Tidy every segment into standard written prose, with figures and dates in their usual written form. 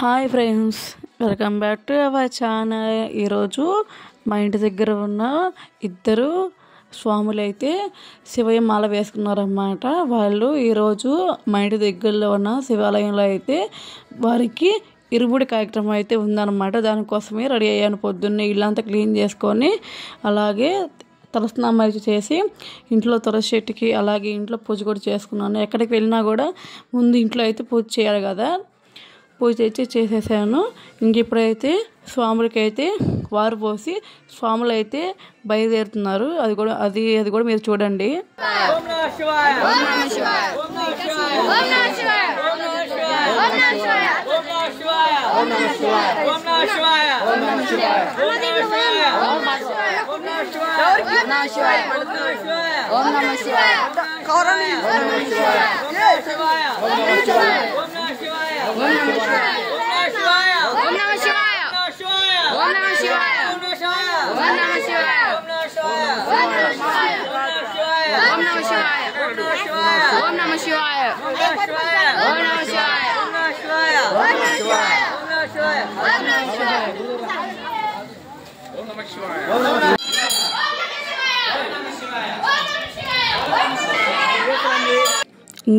Hi friends, welcome back to our channel. ఈరోజు మా ఇంటి దగ్గర ఉన్న ఇద్దరు స్వాములు అయితే శివయ్య మాల వేసుకున్నారన్నమాట. వాళ్ళు ఈరోజు మా ఇంటి దగ్గరలో ఉన్న శివాలయంలో అయితే వారికి ఇరుముడి కార్యక్రమం అయితే ఉందన్నమాట. దానికోసమే రెడీ అయ్యాను. పొద్దున్నే ఇల్లంతా క్లీన్ చేసుకొని అలాగే తలస్నానం అయితే చేసి ఇంట్లో తులసి చెట్టుకి అలాగే ఇంట్లో పూజ కూడా చేసుకున్నాను. ఎక్కడికి వెళ్ళినా కూడా ముందు ఇంట్లో అయితే పూజ చేయాలి కదా, పూజ అయితే చేసేసాను. ఇంక ఇప్పుడైతే స్వాములకి అయితే వారు పోసి స్వాములు అయితే బయలుదేరుతున్నారు. అది కూడా మీరు చూడండి.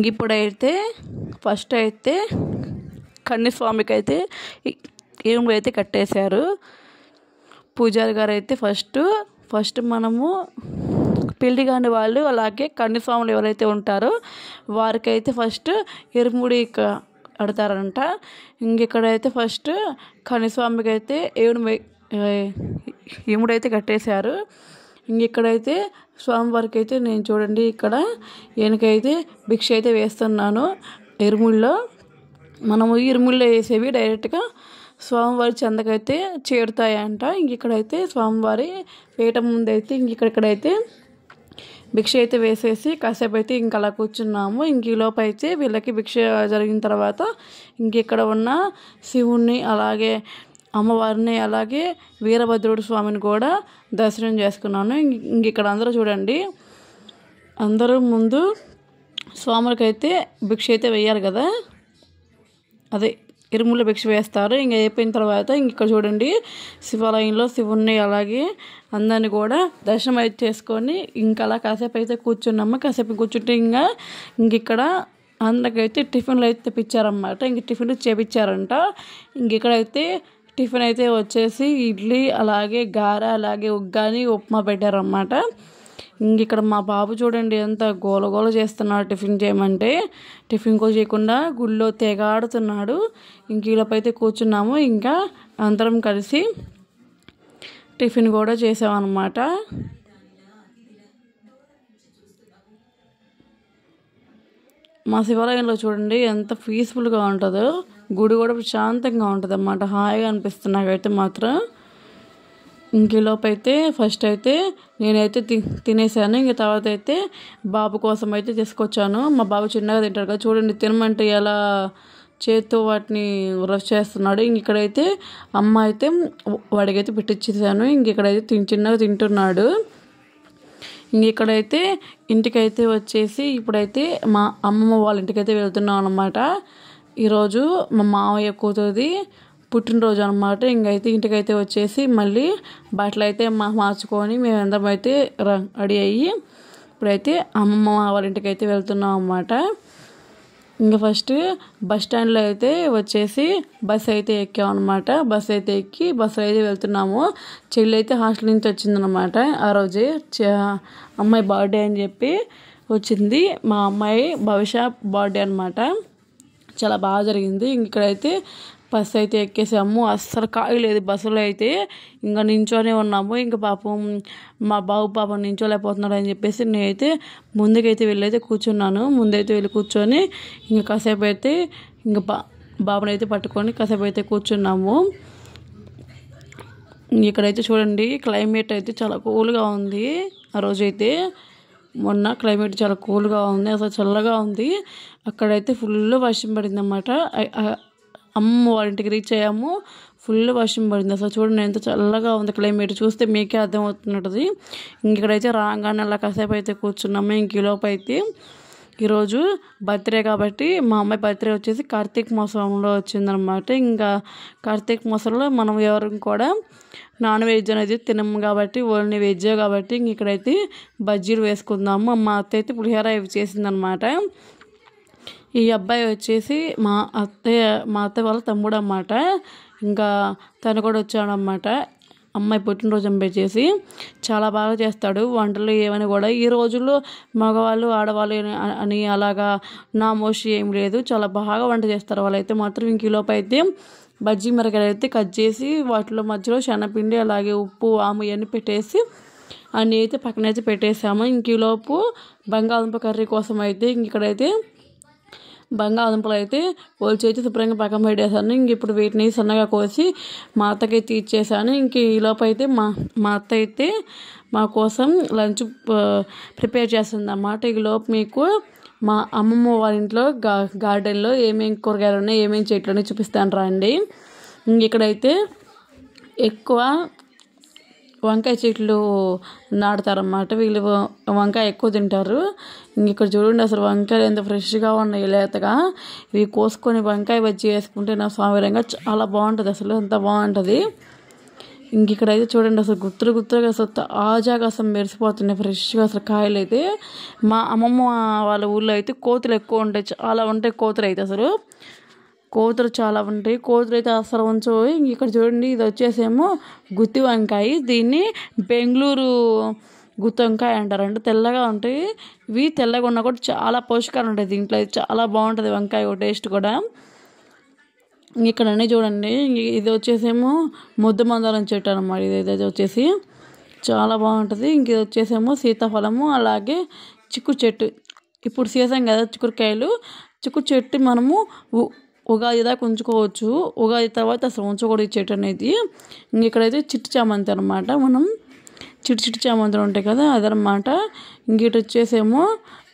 ఇప్పుడైతే ఫస్ట్ అయితే కన్యస్వామికి అయితే ఏనుగు అయితే కట్టేశారు. పూజారి గారు అయితే ఫస్ట్ మనము పెళ్లి కాని వాళ్ళు అలాగే కన్యస్వాములు ఎవరైతే ఉంటారో వారికైతే ఫస్ట్ ఎరుముడి కడతారంట. ఇక్కడైతే ఫస్ట్ కన్యస్వామికి అయితే ఎముడైతే కట్టేశారు. ఇక్కడైతే స్వామివారికి అయితే నేను చూడండి ఇక్కడ ఈయనకైతే భిక్ష అయితే వేస్తున్నాను. ఇరుముల్లో మనము ఇరుముల్లో వేసేవి డైరెక్ట్గా స్వామివారి చెందకైతే చేరుతాయంట. ఇక్కడైతే స్వామివారి పీఠ ముందైతే ఇక్కడైతే భిక్ష అయితే వేసేసి కాసేపు అయితే అలా కూర్చున్నాము. ఈలోపు అయితే వీళ్ళకి భిక్ష జరిగిన తర్వాత ఇక్కడ ఉన్న శివుణ్ణి అలాగే అమ్మవారిని అలాగే వీరభద్రుడు స్వామిని కూడా దర్శనం చేసుకున్నాను. ఇక్కడ అందరూ చూడండి, అందరూ ముందు స్వాములకైతే భిక్ష అయితే వేయాలి కదా, అదే ఇరుముల భిక్ష వేస్తారు. అయిపోయిన తర్వాత ఇక్కడ చూడండి శివాలయంలో శివుణ్ణి అలాగే అందరిని కూడా దర్శనం అయితే చేసుకొని అలా కాసేపు అయితే కూర్చున్నాము. కాసేపు కూర్చుంటే ఇక్కడ అందరికైతే టిఫిన్లు అయితే తెప్పించారన్నమాట. టిఫిన్లు చేపించారంట. ఇక్కడైతే టిఫిన్ అయితే వచ్చేసి ఇడ్లీ అలాగే గారె అలాగే ఉగ్గాని ఉప్మా పెట్టారన్నమాట. ఇక్కడ మా బాబు చూడండి ఎంత గోలగోల చేస్తున్నాడు. టిఫిన్ చేయమంటే టిఫిన్ కూడా చేయకుండా గుళ్ళో తెగాడుతున్నాడు. ఈలోపు అయితే కూర్చున్నాము. అందరం కలిసి టిఫిన్ కూడా చేసామన్నమాట. మా శివాలయంలో చూడండి ఎంత పీస్ఫుల్గా ఉంటుందో. గుడి కూడా ప్రశాంతంగా ఉంటుంది అన్నమాట. హాయిగా అనిపిస్తుంది నాకైతే మాత్రం. ఈలోపు అయితే ఫస్ట్ అయితే నేనైతే తినేసాను. తర్వాత అయితే బాబు కోసం అయితే తీసుకొచ్చాను. మా బాబు చిన్నగా తింటాడు కదా, చూడండి తినమంటే ఎలా చేత్తో వాటిని రఫ్ చేస్తున్నాడు. ఇక్కడైతే అమ్మ అయితే వాడికైతే పెట్టించేసాను. ఇక్కడైతే చిన్నగా తింటున్నాడు. ఇక్కడైతే ఇంటికైతే వచ్చేసి ఇప్పుడైతే మా అమ్మమ్మ వాళ్ళ ఇంటికైతే వెళ్తున్నాం అన్నమాట. ఈరోజు మా మామయ్య కూతురిది పుట్టినరోజు అనమాట. అయితే ఇంటికైతే వచ్చేసి మళ్ళీ బట్టలు అయితే మార్చుకొని మేమందరం అయితే రెడీ అయ్యి ఇప్పుడైతే అమ్మమ్మ వాళ్ళ ఇంటికి అయితే వెళ్తున్నాం అన్నమాట. ఫస్ట్ బస్ స్టాండ్లో అయితే వచ్చేసి బస్సు అయితే ఎక్కామన్నమాట. బస్సు అయితే ఎక్కి బస్సులో అయితే వెళ్తున్నాము. చెల్లి అయితే హాస్టల్ నుంచి వచ్చిందనమాట. ఆ రోజే అమ్మాయి బర్త్డే అని చెప్పి వచ్చింది. మా అమ్మాయి భవిష్య బర్త్డే అనమాట. చాలా బాగా జరిగింది. ఇక్కడైతే బస్సు అయితే ఎక్కేసాము. అస్సలు ఖాళీ లేదు బస్సులో అయితే. నించోనే ఉన్నాము. పాపం మా బాబు పాపం నించోలేకపోతున్నాడు అని చెప్పేసి నేనైతే ముందుకైతే వెళ్ళైతే కూర్చున్నాను. ముందైతే వెళ్ళి కూర్చొని కాసేపు అయితే బాబుని అయితే పట్టుకొని కాసేపు అయితే కూర్చున్నాము. ఇక్కడైతే చూడండి క్లైమేట్ అయితే చాలా కూల్గా ఉంది. ఆ రోజైతే మొన్న క్లైమేట్ చాలా కూల్గా ఉంది, అసలు చల్లగా ఉంది. అక్కడైతే ఫుల్ వర్షం పడింది అన్నమాట. అమ్మ వాళ్ళ ఇంటికి రీచ్ అయ్యాము. ఫుల్ వర్షం పడింది. అసలు చూడండి ఎంత చల్లగా ఉంది క్లైమేట్. చూస్తే మీకే అర్థమవుతున్నది. ఇక్కడైతే రాగానే అలా కాసేపు అయితే కూర్చున్నాము. ఈలోపు అయితే ఈరోజు బర్త్డే కాబట్టి మా అమ్మాయి బర్త్డే వచ్చేసి కార్తీక మాసంలో వచ్చిందనమాట. ఇంకా కార్తీక మాసంలో మనం ఎవరు కూడా నాన్ వెజ్ అనేది తినము కాబట్టి ఓన్లీ వెజ్జే కాబట్టి ఇక్కడైతే బజ్జీలు వేసుకుందాము. మా అత్త అయితే పులిహోర ఇవి చేసిందనమాట. ఈ అబ్బాయి వచ్చేసి మా అత్త వాళ్ళ తమ్ముడు అన్నమాట. ఇంకా తను కూడా వచ్చాడనమాట. అమ్మాయి పుట్టినరోజు చేసి చాలా బాగా చేస్తాడు వంటలు ఏమని కూడా. ఈ రోజుల్లో మగవాళ్ళు ఆడవాళ్ళు అని అలాగా నా మోషి ఏం లేదు, చాలా బాగా వంట చేస్తారు వాళ్ళైతే మాత్రం. ఇంక ఈలోపు అయితే బజ్జీ మిరకాయలు అయితే కట్ చేసి వాటిలో మధ్యలో శనగపిండి అలాగే ఉప్పు వాము ఇవన్నీ పెట్టేసి అన్నీ అయితే పక్కనైతే పెట్టేసాము. ఇంక ఈలోపు బంగాళదుంప కర్రీ కోసం అయితే ఇక్కడైతే బంగాళదుంపలు అయితే ఒలిచి శుభ్రంగా పక్కన పెట్టేశాను. ఇంక ఇప్పుడు వీటిని సన్నగా కోసి మా అత్తకైతే ఇచ్చేసాను. ఇంక ఈలోపు అయితే మా అత్త అయితే మా కోసం లంచ్ ప్రిపేర్ చేస్తుంది అన్నమాట. ఈలోపు మీకు మా అమ్మమ్మ వాళ్ళ ఇంట్లో గార్డెన్లో ఏమేమి కూరగాయలు ఉన్నాయి ఏమేమి చెట్లు ఉన్నాయి చూపిస్తాను రండి. ఇక్కడైతే ఎక్కువ వంకాయ చెట్లు నాటుతారన్నమాట. వీళ్ళు వంకాయ ఎక్కువ తింటారు. ఇక్కడ చూడండి అసలు వంకాయలు ఎంత ఫ్రెష్గా ఉన్నాయి లేతగా. ఇవి కోసుకొని వంకాయ బజ్జీ వేసుకుంటే నా స్వామిరంగా చాలా బాగుంటుంది, అసలు ఎంత బాగుంటుంది. ఇక్కడైతే చూడండి అసలు గుత్తులుగా అసలు తాజాగా అసలు మెరిసిపోతున్నాయి ఫ్రెష్గా అసలు కాయలు అయితే. మా అమ్మమ్మ వాళ్ళ ఊళ్ళో అయితే కోతులు ఎక్కువ ఉంటాయి, చాలా ఉంటాయి కోతులు అయితే, అసలు కోతులు చాలా ఉంటాయి. కోతులు అయితే అసలు ఉంచవు. ఇక్కడ చూడండి ఇది వచ్చేసేమో గుత్తి వంకాయ, దీన్ని బెంగళూరు గుత్తి వంకాయ అంటారంట. తెల్లగా ఉంటాయి ఇవి, తెల్లగా ఉన్నా కూడా చాలా పోషకాలు ఉంటాయి దీంట్లో, చాలా బాగుంటుంది వంకాయ టేస్ట్ కూడా. ఇక్కడ అన్నీ చూడండి ఇది వచ్చేసేమో ముద్ద మందారం చెట్టు అనమాట. ఇది వచ్చేసి చాలా బాగుంటుంది. ఇది వచ్చేసేమో సీతాఫలము అలాగే చిక్కుడు చెట్టు. ఇప్పుడు సీజన్ కదా చిక్కుడుకాయలు. చిక్కుడు చెట్టు మనము ఉగాది దాకా ఉంచుకోవచ్చు, ఉగాది తర్వాత అసలు ఉంచకూడదు ఈ చెట్టు అనేది. ఇక్కడైతే చిట్టి చామంతి అనమాట. మనం చిట్టి చామంతులు ఉంటాయి కదా అదనమాట. ఇటు వచ్చేసేమో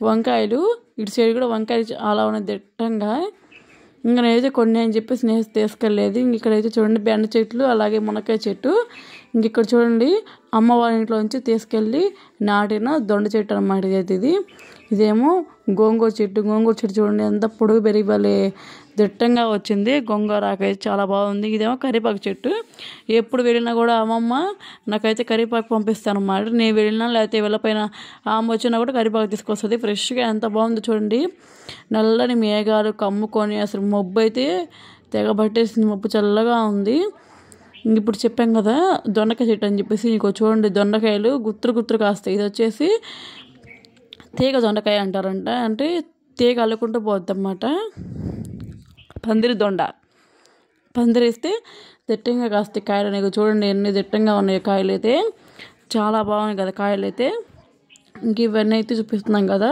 వంకాయలు, ఇటు సైడ్ కూడా వంకాయలు చాలా ఉన్నాయి దిట్టంగా. ఇంకా నేనైతే కొన్ని అని చెప్పేసి నేను తీసుకెళ్ళలేదు. ఇక్కడైతే చూడండి బెండ చెట్లు అలాగే మునక్కాయ చెట్టు. ఇక్కడ చూడండి అమ్మ వాళ్ళ ఇంట్లో నుంచి తీసుకెళ్ళి నాటిన దొండ చెట్టు అనమాట ఇది. ఇదేమో గోంగూర చెట్టు చూడండి ఎంత పొడుగు పెరిగి దిట్టంగా వచ్చింది. గోంగూర ఆకైతే చాలా బాగుంది. ఇదేమో కరివేపాకు చెట్టు. ఎప్పుడు వెళ్ళినా కూడా అమ్మమ్మ నాకైతే కరివేపాకు పంపిస్తాను అన్నమాట. నేను వెళ్ళినా లేకపోతే వెళ్ళపోయినా ఆమె వచ్చినా కూడా కరివేపాకు తీసుకొస్తుంది ఫ్రెష్గా. ఎంత బాగుందో చూడండి. నల్లని మేఘాలు కమ్ముకొని అసలు మబ్బు అయితే తెగబట్టేసింది, మబ్బు చల్లగా ఉంది. ఇప్పుడు చెప్పాం కదా దొండకాయ చెట్టు అని చెప్పేసి. ఇంకో చూడండి దొండకాయలు గుత్తులు కాస్తాయి. ఇది వచ్చేసి తీగ దొండకాయ అంటారంట, అంటే తీగ అల్లుకుంటూ పోద్ది అన్నమాట. పందిరిస్తే దిట్టంగా కాస్తాయి కాయలు అనేవి. చూడండి ఎన్ని దిట్టంగా ఉన్నాయి కాయలు అయితే, చాలా బాగున్నాయి కదా కాయలు అయితే. ఇవన్నీ అయితే చూపిస్తున్నాం కదా.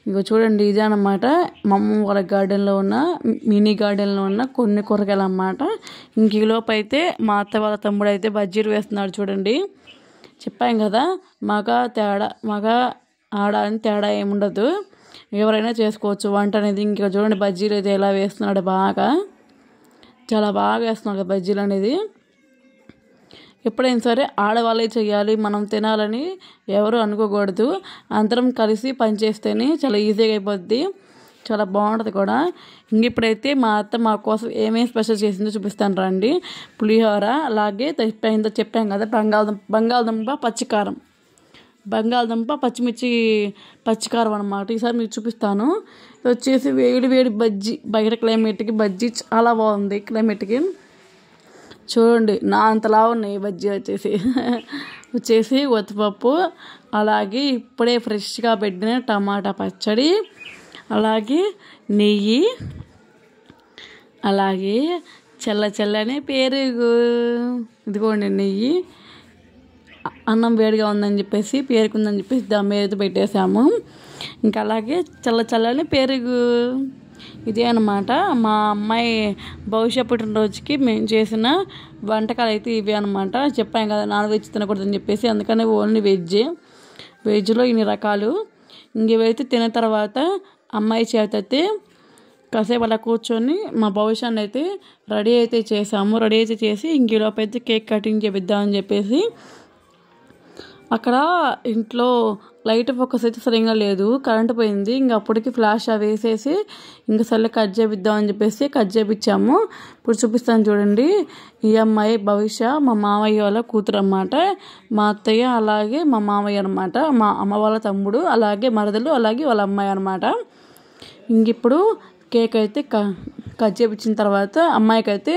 ఇగో చూడండి ఇదే అన్నమాట మా అమ్మ వాళ్ళ గార్డెన్లో ఉన్న మినీ గార్డెన్లో ఉన్న కొన్ని కూరగాయలు అన్నమాట. ఈలోపు అయితే మా అత్త వాళ్ళ తమ్ముడు అయితే బజ్జీలు వేస్తున్నాడు చూడండి. చెప్పాం కదా మగ ఆడ అని తేడా ఏముండదు, ఎవరైనా చేసుకోవచ్చు వంట అనేది. ఇంకా చూడండి బజ్జీలు అయితే ఎలా వేస్తున్నాడు, చాలా బాగా వేస్తున్నాడు బజ్జీలు అనేది. ఎప్పుడైనా సరే ఆడవాళ్ళే చేయాలి, మనం తినాలని ఎవరు అనుకోకూడదు. అందరం కలిసి పనిచేస్తేనే చాలా ఈజీగా అయిపోద్ది, చాలా బాగుంటుంది కూడా. ఇప్పుడైతే మా అత్త మా కోసం ఏమేమి స్పెషల్ చేసిందో చూపిస్తాను రండి. పులిహోర అలాగే చెప్పాం కదా బంగాళదుంప పచ్చిమిర్చి పచ్చికారం అనమాట. ఈసారి మీకు చూపిస్తాను. వచ్చేసి వేడి బజ్జీ, బయట క్లైమేట్కి బజ్జీ చాలా బాగుంది క్లైమేట్కి. చూడండి నా అంతలా ఉన్నాయి బజ్జీ వచ్చేసి వత్తిపప్పు అలాగే ఇప్పుడే ఫ్రెష్గా పెట్టిన టమాటా పచ్చడి అలాగే నెయ్యి అలాగే చల్లని పెరుగు. ఇదిగోండి నెయ్యి. అన్నం వేడిగా ఉందని చెప్పేసి పేరుకుందని చెప్పేసి దమ్ మీద పెట్టేసాము. ఇంకా అలాగే చల్లని పెరుగు. ఇదే అన్నమాట మా అమ్మాయి భవిష్యత్ పుట్టినరోజుకి మేము చేసిన వంటకాలు అయితే ఇవే అనమాట. చెప్పాం కదా నాన్ వెజ్ తినకూడదని చెప్పేసి, అందుకని ఓన్లీ వెజ్లో ఇన్ని రకాలు. ఇవైతే తిన్న తర్వాత అమ్మాయి చేతైతే కాసేపు అలా కూర్చొని మా భవిష్యాన్ని అయితే రెడీ అయితే చేసి ఇంకలోపు అయితే కేక్ కటింగ్ చేపిద్దామని చెప్పేసి అక్కడ ఇంట్లో లైట్ ఫోకస్ అయితే సరిగ్గా లేదు, కరెంట్ పోయింది. ఇంక అప్పటికి ఫ్లాష్ వేసేసి ఇంకా సర్లే కట్ చేపిద్దామని చెప్పేసి కట్ చేపించాము. ఇప్పుడు చూపిస్తాను చూడండి. ఈ అమ్మాయి భవిష్య మా మామయ్య వాళ్ళ కూతురు అన్నమాట. మా అత్తయ్య అలాగే మా మామయ్య అనమాట, మా అమ్మ వాళ్ళ తమ్ముడు, అలాగే మరదలు, అలాగే వాళ్ళ అమ్మాయి అనమాట. ఇంక ఇప్పుడు కేక్ అయితే కట్ చేపించిన తర్వాత అమ్మాయికి అయితే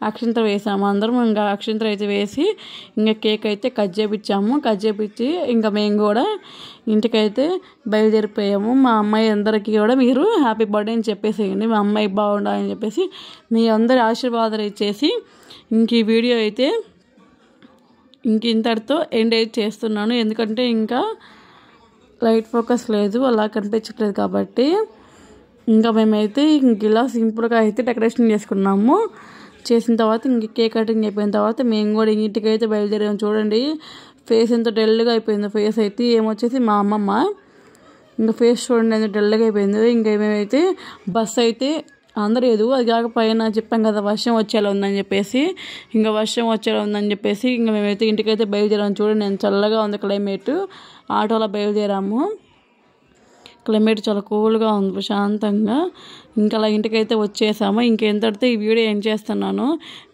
అక్షింతలు వేసాము అందరం. ఇంకా అక్షింతలు అయితే వేసి ఇంకా కేక్ అయితే కట్ చేపించాము. కట్ చేపించి ఇంకా మేము కూడా ఇంటికైతే బయలుదేరిపోయాము. మా అమ్మాయి అందరికీ కూడా మీరు హ్యాపీ బర్త్డే అని చెప్పేసేయండి, మా అమ్మాయి బాగుండాలని చెప్పేసి మీ అందరి ఆశీర్వాదాలు ఇచ్చేసి ఇంక ఈ వీడియో అయితే ఇంతటితో ఎండ్ అయితే చేస్తున్నాను. ఎందుకంటే ఇంకా లైట్ ఫోకస్ లేదు, అలా కనిపించట్లేదు కాబట్టి. ఇంకా మేమైతే ఇంక ఇలా సింపుల్గా అయితే డెకరేషన్ చేసుకున్నాము. చేసిన తర్వాత ఇంక కేక్ కటింగ్ అయిపోయిన తర్వాత మేము కూడా ఇంటికైతే బయలుదేరాము. చూడండి ఫేస్ ఎంత డల్గా అయిపోయిందో. ఫేస్ అయితే ఏమొచ్చేసి మా అమ్మమ్మ ఇంకా ఫేస్ చూడండి ఎంత డల్గా అయిపోయిందో. ఇంకా మేమైతే బస్ అయితే అందలేదు. అది కాక పైన చెప్పాం కదా వర్షం వచ్చేలా ఉందని చెప్పేసి, ఇంకా వర్షం వచ్చేలా ఉందని చెప్పేసి ఇంకా మేమైతే ఇంటికైతే బయలుదేరాము. చూడండి నేను చల్లగా ఉంది క్లైమేట్. ఆటోలో బయలుదేరాము. క్లైమేట్ చాలా కూల్గా ఉంది, ప్రశాంతంగా. ఇంకా అలా ఇంటికైతే వచ్చేసాము. ఇంకెంతటితో ఈ వీడియో ఏం చేస్తున్నాను.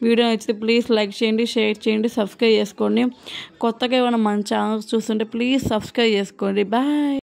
వీడియో నచ్చితే ప్లీజ్ లైక్ చేయండి, షేర్ చేయండి, సబ్స్క్రైబ్ చేసుకోండి. కొత్తగా ఏమైనా మన ఛానల్స్ చూస్తుంటే ప్లీజ్ సబ్స్క్రైబ్ చేసుకోండి. బాయ్.